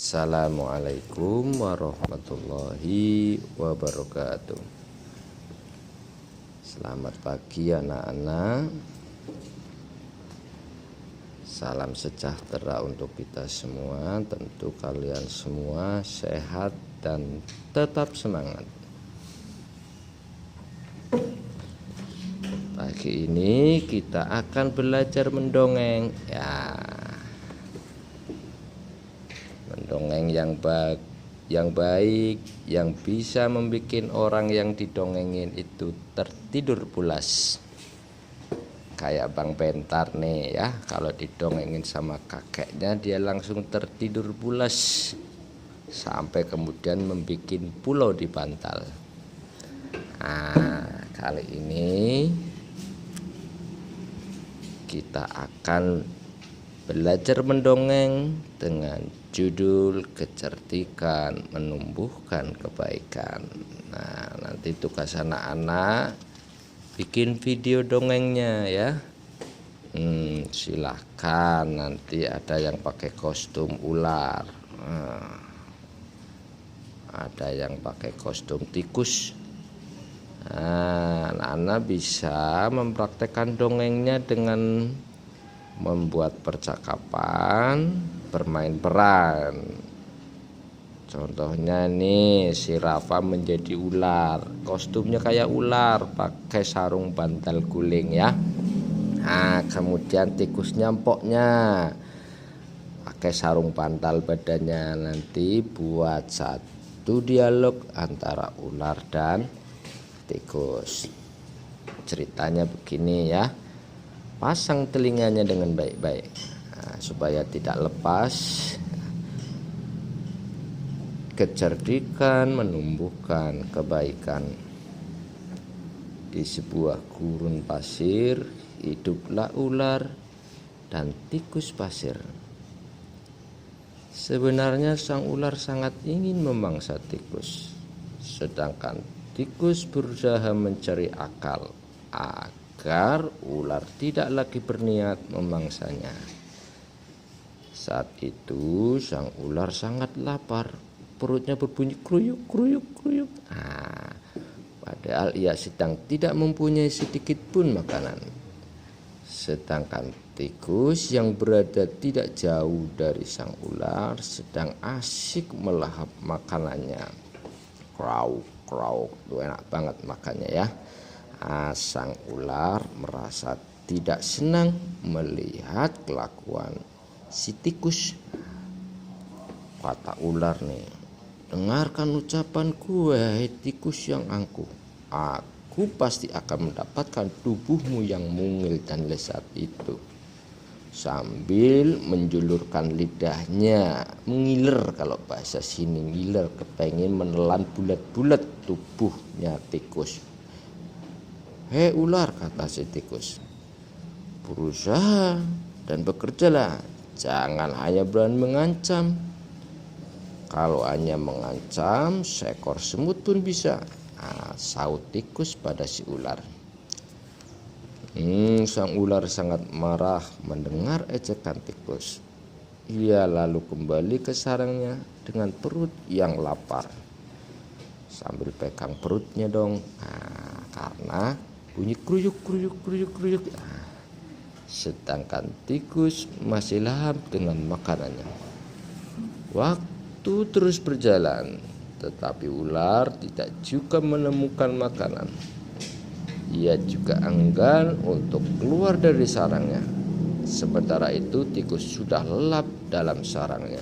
Assalamualaikum warahmatullahi wabarakatuh. Selamat pagi anak-anak. Salam sejahtera untuk kita semua. Tentu kalian semua sehat dan tetap semangat. Pagi ini kita akan belajar mendongeng ya. Mendongeng yang baik, yang bisa membuat orang yang didongengin itu tertidur pulas. Kayak Bang Bentar nih ya, kalau didongengin sama kakeknya dia langsung tertidur pulas sampai kemudian membuat pulau di bantal. Nah, kali ini kita akan belajar mendongeng dengan judul kecerdikan menumbuhkan kebaikan. Nah, nanti tugas anak-anak bikin video dongengnya ya. Silahkan, nanti ada yang pakai kostum ular, ada yang pakai kostum tikus. Nah, anak-anak bisa mempraktekkan dongengnya dengan membuat percakapan, bermain peran. Contohnya nih, si Rafa menjadi ular, kostumnya kayak ular, pakai sarung bantal guling ya. Nah, kemudian tikusnya empoknya pakai sarung bantal badannya. Nanti buat satu dialog antara ular dan tikus. Ceritanya begini ya. Pasang telinganya dengan baik-baik supaya tidak lepas. Kecerdikan menumbuhkan kebaikan. Di sebuah gurun pasir hiduplah ular dan tikus pasir. Sebenarnya sang ular sangat ingin memangsa tikus, sedangkan tikus berusaha mencari akal agar ular tidak lagi berniat memangsanya. Saat itu sang ular sangat lapar, perutnya berbunyi kruyuk kruyuk kruyuk. Padahal ia sedang tidak mempunyai sedikit pun makanan. Sedangkan tikus yang berada tidak jauh dari sang ular sedang asyik melahap makanannya. Krauk krauk, itu enak banget makannya ya. Sang ular merasa tidak senang melihat kelakuan si tikus. Kata ular nih, dengarkan ucapanku wahai tikus yang angkuh. Aku pasti akan mendapatkan tubuhmu yang mungil dan lezat itu. Sambil menjulurkan lidahnya, mengiler, kalau bahasa sini ngiler, kepengen menelan bulat-bulat tubuhnya tikus. Hei ular, kata si tikus, berusaha dan bekerjalah, jangan hanya berani mengancam. Kalau hanya mengancam, seekor semut pun bisa, saut tikus pada si ular. Sang ular sangat marah mendengar ejekan tikus. Ia lalu kembali ke sarangnya dengan perut yang lapar. Sambil pegang perutnya dong, karena bunyi kruyuk kruyuk kruyuk kruyuk. Sedangkan tikus masih lahap dengan makanannya. Waktu terus berjalan, tetapi ular tidak juga menemukan makanan. Ia juga enggan untuk keluar dari sarangnya. Sementara itu tikus sudah lelap dalam sarangnya.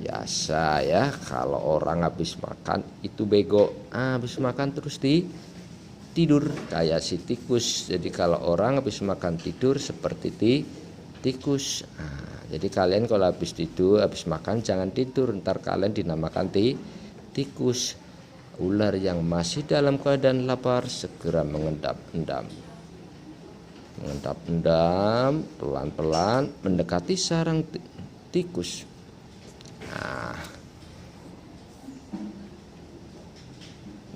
Biasa ya, kalau orang habis makan itu bego, habis makan terus tidur kayak si tikus. Jadi kalau orang habis makan tidur seperti tikus. Jadi kalian kalau habis tidur, habis makan jangan tidur, ntar kalian dinamakan tikus. Ular yang masih dalam keadaan lapar segera mengendap-endap. Mengendap-endap pelan-pelan mendekati sarang tikus.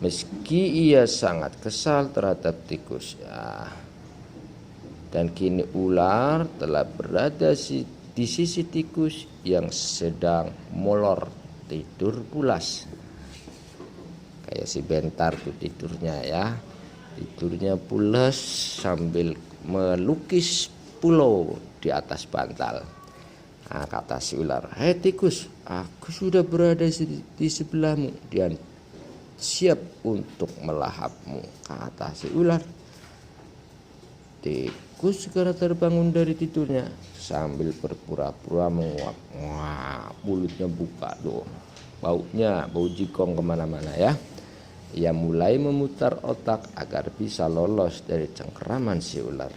Meski ia sangat kesal terhadap tikus, dan kini ular telah berada di sisi tikus yang sedang molor tidur pulas. Kayak si Bentar tuh tidurnya ya, tidurnya pulas sambil melukis pulau di atas bantal. Nah, kata si ular, "Hei tikus, aku sudah berada di sebelahmu dan siap untuk melahapmu," kata si ular. Tikus segera terbangun dari tidurnya sambil berpura-pura menguap. Wah, mulutnya buka tuh, bau jigong kemana-mana ya. Ia mulai memutar otak agar bisa lolos dari cengkeraman si ular.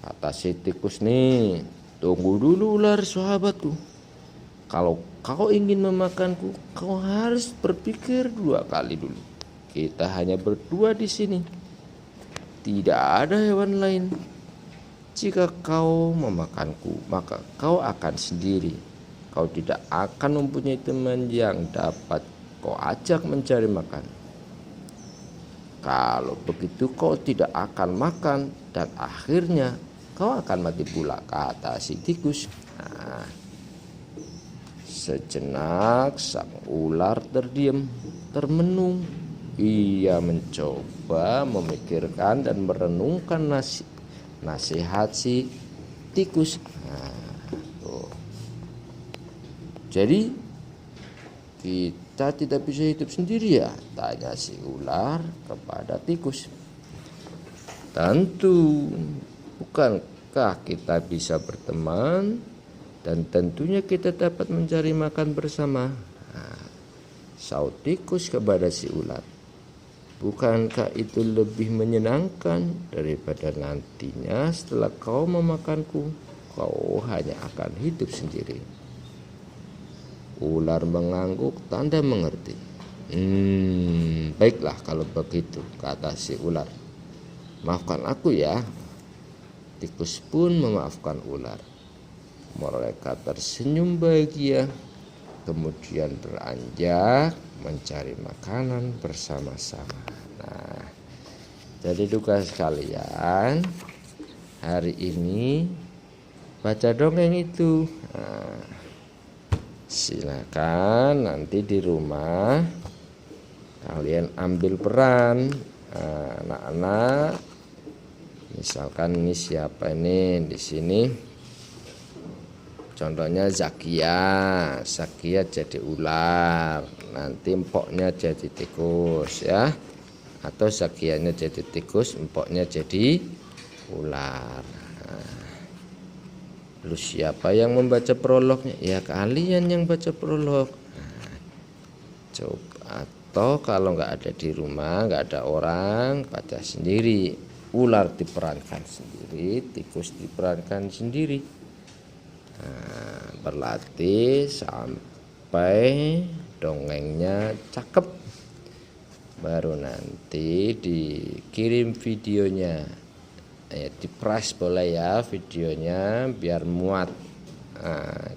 Kata si tikus nih, "Tunggu dulu ular sahabatku. Kalau kau ingin memakanku, kau harus berpikir 2 kali dulu. Kita hanya berdua di sini. Tidak ada hewan lain. Jika kau memakanku, maka kau akan sendiri. Kau tidak akan mempunyai teman yang dapat kau ajak mencari makan. Kalau begitu kau tidak akan makan dan akhirnya kau akan mati pula," kata si tikus. Nah, sejenak sang ular terdiam, termenung. Ia mencoba memikirkan dan merenungkan nasihat si tikus. Jadi kita tidak bisa hidup sendiri ya? Tanya si ular kepada tikus. Tentu, bukankah kita bisa berteman dan tentunya kita dapat mencari makan bersama? Saut tikus kepada si ular. Bukankah itu lebih menyenangkan daripada nantinya setelah kau memakanku, kau hanya akan hidup sendiri? Ular mengangguk tanda mengerti. Baiklah kalau begitu, kata si ular. Maafkan aku ya. Tikus pun memaafkan ular. Mereka tersenyum bahagia, kemudian beranjak mencari makanan bersama-sama. Nah, jadi tugas kalian hari ini baca dongeng itu. Nah, silakan nanti di rumah kalian ambil peran. Anak-anak, misalkan ini siapa ini di sini? Contohnya Zakia jadi ular, nanti empoknya jadi tikus ya, atau Zakianya jadi tikus, empoknya jadi ular. Lalu siapa yang membaca prolognya? Ya kalian yang baca prolog. Coba, atau kalau nggak ada di rumah, nggak ada orang, baca sendiri. Ular diperankan sendiri, tikus diperankan sendiri. Berlatih sampai dongengnya cakep, baru nanti dikirim videonya, di press boleh ya videonya biar muat.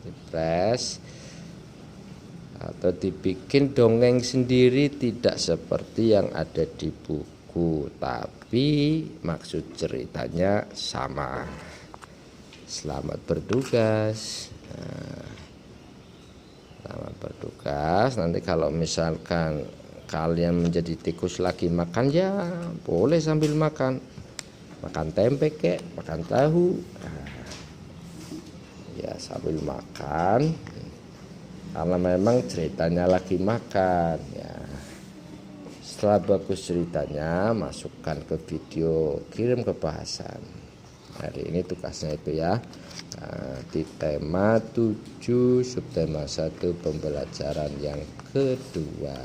Di press atau dibikin dongeng sendiri, tidak seperti yang ada di buku, tapi maksud ceritanya sama. Selamat bertugas. Selamat bertugas. Nanti kalau misalkan kalian menjadi tikus lagi makan, ya boleh sambil makan tempe kek, makan tahu, ya sambil makan, karena memang ceritanya lagi makan ya. Setelah bagus ceritanya, masukkan ke video, kirim ke bahasan. Hari ini tugasnya itu ya, di tema 7 subtema 1 pembelajaran yang kedua.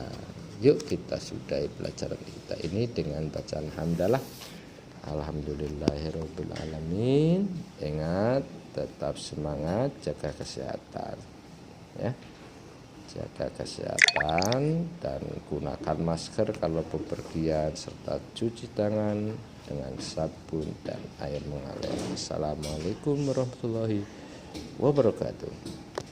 Yuk kita sudahi pelajaran kita ini dengan bacaan hamdalah. Alhamdulillahirabbil alamin. Ingat, tetap semangat, jaga kesehatan ya. Jaga kesehatan dan gunakan masker kalau bepergian, serta cuci tangan dengan sabun dan air mengalir. Assalamualaikum warahmatullahi wabarakatuh.